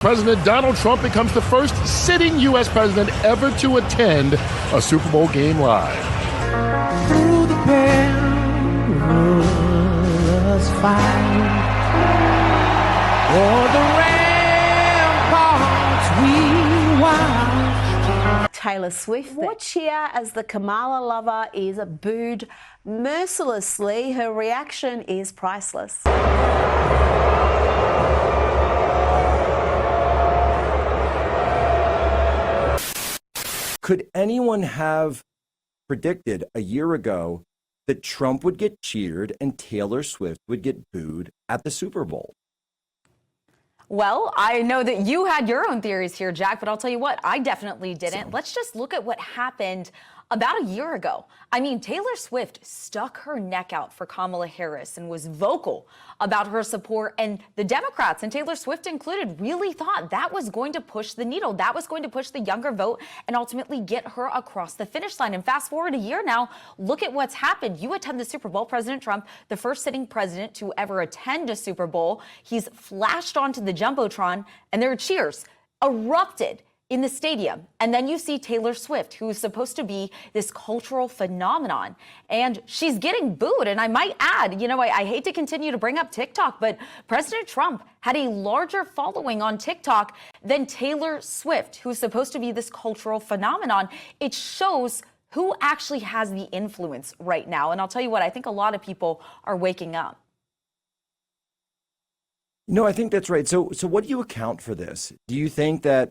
President Donald Trump becomes the first sitting U.S. president ever to attend a Super Bowl game live. Through the perilous fight, o'er the ramparts we watch. Taylor Swift will cheer as the Kamala lover is booed mercilessly. Her reaction is priceless. Could anyone have predicted a year ago that Trump would get cheered and Taylor Swift would get booed at the Super Bowl? Well, I know that you had your own theories here, Jack, but I'll tell you what, I definitely didn't. Let's just look at what happened about a year ago. I mean, Taylor Swift stuck her neck out for Kamala Harris and was vocal about her support. And the Democrats, and Taylor Swift included, really thought that was going to push the needle. That was going to push the younger vote and ultimately get her across the finish line. And fast forward a year now, look at what's happened. You attend the Super Bowl, President Trump, the first sitting president to ever attend a Super Bowl. He's flashed onto the Jumbotron and there are cheers erupted in the stadium. And then you see Taylor Swift, who is supposed to be this cultural phenomenon, and she's getting booed. And I might add, you know, I hate to continue to bring up TikTok, but President Trump had a larger following on TikTok than Taylor Swift, who's supposed to be this cultural phenomenon. It shows who actually has the influence right now. And I'll tell you what, I think a lot of people are waking up. No, I think that's right. So what do you account for this? Do you think that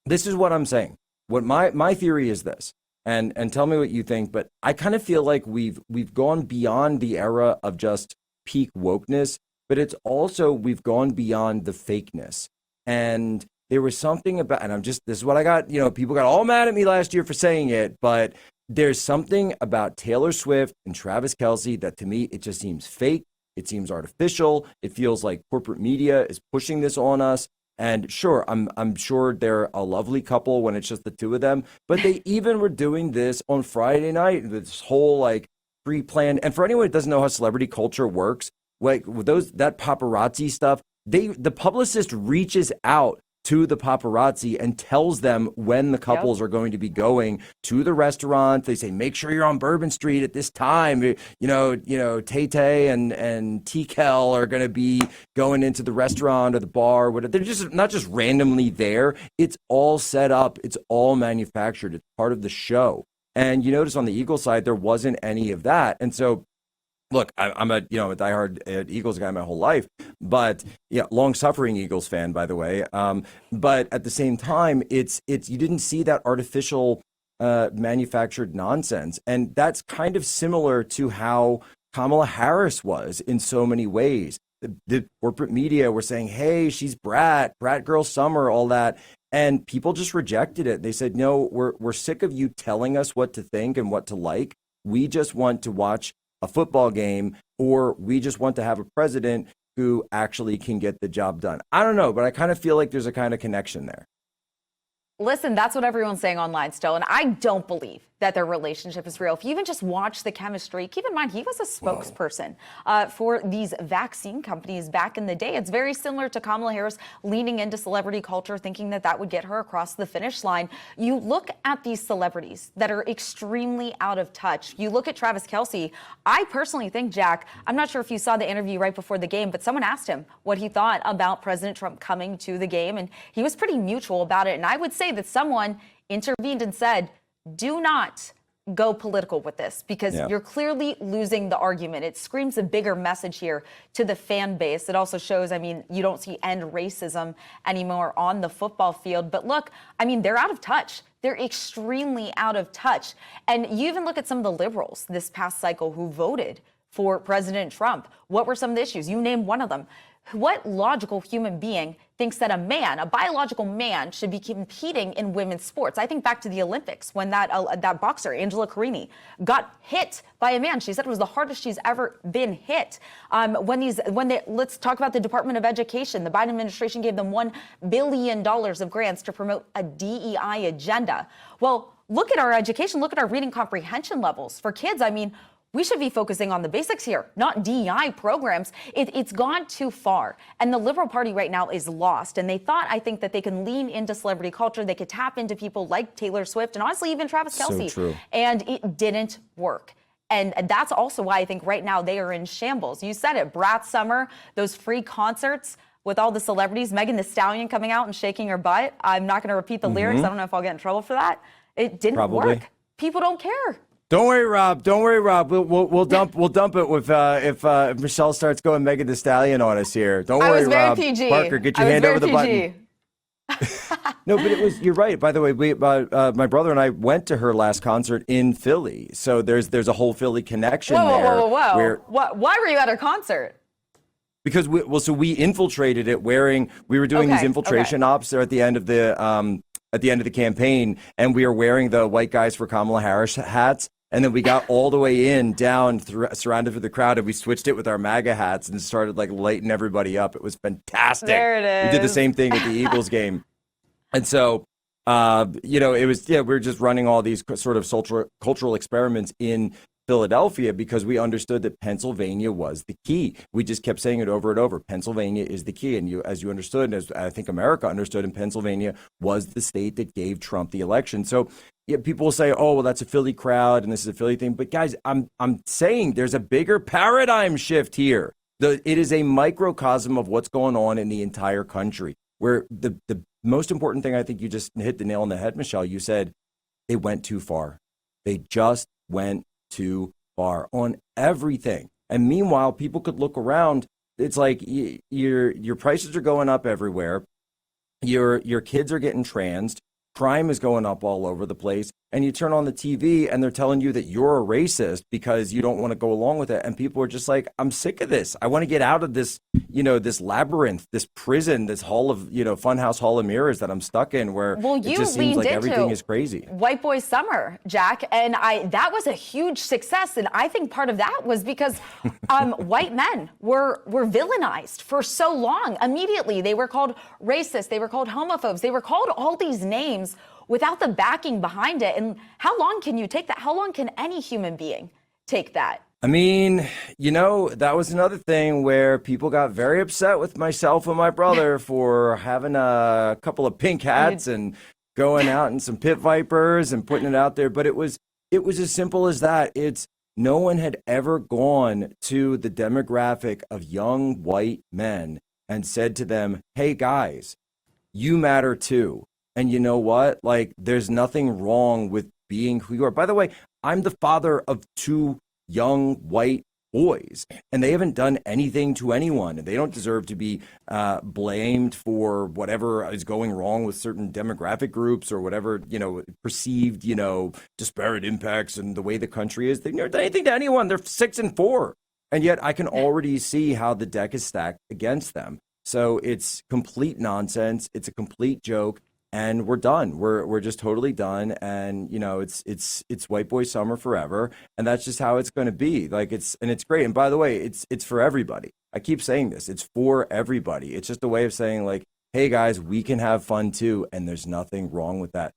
this is what I'm saying? What my theory is this, and tell me what you think, but I kind of feel like we've gone beyond the era of just peak wokeness, but it's also we've gone beyond the fakeness. And there was something about, and this is what I got, you know, people got all mad at me last year for saying it, but there's something about Taylor Swift and Travis Kelce that to me, it just seems fake. It seems artificial. It feels like corporate media is pushing this on us. And sure, I'm sure they're a lovely couple when it's just the two of them, but they even were doing this on Friday night, this whole like pre-planned. And for anyone who doesn't know how celebrity culture works, like with that paparazzi stuff, the publicist reaches out to the paparazzi and tells them when the couples are going to be going to the restaurant. They say, make sure you're on Bourbon Street at this time. You know, Tay-Tay and T-Kel are going to be going into the restaurant or the bar. Whatever. They're just not just randomly there. It's all set up. It's all manufactured. It's part of the show. And you notice on the Eagles side, there wasn't any of that. And so, look, I'm a diehard Eagles guy my whole life, but long-suffering Eagles fan, by the way. But at the same time, it's you didn't see that artificial manufactured nonsense, and that's kind of similar to how Kamala Harris was in so many ways. The corporate media were saying, "Hey, she's brat girl summer," all that, and people just rejected it. They said, "No, we're sick of you telling us what to think and what to like. We just want to watch a football game, or we just want to have a president who actually can get the job done." I don't know, but I kind of feel like there's a kind of connection there. Listen, that's what everyone's saying online still, and I don't believe that their relationship is real. If you even just watch the chemistry, keep in mind he was a spokesperson for these vaccine companies back in the day. It's very similar to Kamala Harris leaning into celebrity culture, thinking that would get her across the finish line. You look at these celebrities that are extremely out of touch. You look at Travis Kelce. I personally think, Jack, I'm not sure if you saw the interview right before the game, but someone asked him what he thought about President Trump coming to the game, and he was pretty mutual about it. And I would say that someone intervened and said, do not go political with this, because you're clearly losing the argument. It screams a bigger message here to the fan base. It also shows, I mean, you don't see end racism anymore on the football field. But look, I mean, they're out of touch. They're extremely out of touch. And you even look at some of the liberals this past cycle who voted for President Trump. What were some of the issues? You named one of them. What logical human being thinks that a biological man, should be competing in women's sports? I think back to the Olympics when that boxer, Angela Carini, got hit by a man. She said it was the hardest she's ever been hit. Let's talk about the Department of Education. The Biden administration gave them $1 billion of grants to promote a DEI agenda. Well, look at our education. Look at our reading comprehension levels for kids. I mean, we should be focusing on the basics here, not DEI programs. It's gone too far. And the Liberal Party right now is lost. And they thought, I think, that they can lean into celebrity culture. They could tap into people like Taylor Swift and honestly even Travis Kelce. So true. And it didn't work. And that's also why I think right now they are in shambles. You said it, Brat Summer, those free concerts with all the celebrities, Megan Thee Stallion coming out and shaking her butt. I'm not going to repeat the lyrics. I don't know if I'll get in trouble for that. It didn't work. People don't care. Don't worry, Rob. Don't worry, Rob. We'll dump it with if Michelle starts going Megan Thee Stallion on us here. Don't worry, Rob. PG. Parker, get your hand over the button. No, but you're right. By the way, my brother and I went to her last concert in Philly. So there's a whole Philly connection there. Whoa. Why were you at her concert? Because we infiltrated it we were doing these infiltration ops there at the end of the campaign, and we were wearing the White Guys for Kamala Harris hats. And then we got all the way down, surrounded with the crowd, and we switched it with our MAGA hats and started lighting everybody up. It was fantastic. There it is. We did the same thing at the Eagles game. And so, it was, we were just running all these sort of cultural experiments in Philadelphia because we understood that Pennsylvania was the key. We just kept saying it over and over. Pennsylvania is the key. And as you understood, and as I think America understood, and Pennsylvania was the state that gave Trump the election. So people will say, oh, well, that's a Philly crowd and this is a Philly thing. But guys, I'm saying there's a bigger paradigm shift here. It is a microcosm of what's going on in the entire country, where the most important thing, I think you just hit the nail on the head, Michelle. You said they went too far. They just went too far on everything. And meanwhile, people could look around. It's like your prices are going up everywhere. Your kids are getting transed. Crime is going up all over the place. And you turn on the TV and they're telling you that you're a racist because you don't want to go along with it. And people are just like, I'm sick of this. I want to get out of this, this labyrinth, this prison, this hall of, funhouse hall of mirrors that I'm stuck in, where it just seems like everything is crazy. White Boy Summer, Jack. And that was a huge success. And I think part of that was because white men were villainized for so long. Immediately, they were called racist. They were called homophobes. They were called all these names without the backing behind it. And how long can you take that? How long can any human being take that? I mean, that was another thing where people got very upset with myself and my brother for having a couple of pink hats and going out in some pit vipers and putting it out there. But it was as simple as that. No one had ever gone to the demographic of young white men and said to them, hey, guys, you matter too. And you know what? There's nothing wrong with being who you are. By the way, I'm the father of two young white boys, and they haven't done anything to anyone. And they don't deserve to be blamed for whatever is going wrong with certain demographic groups or whatever, perceived, disparate impacts and the way the country is. They've never done anything to anyone. They're 6 and 4. And yet I can already see how the deck is stacked against them. So it's complete nonsense. It's a complete joke. And we're done. We're just totally done. And it's white boy summer forever. And that's just how it's going to be. It's great. And by the way, it's for everybody. I keep saying this. It's for everybody. It's just a way of saying hey guys, we can have fun too. And there's nothing wrong with that.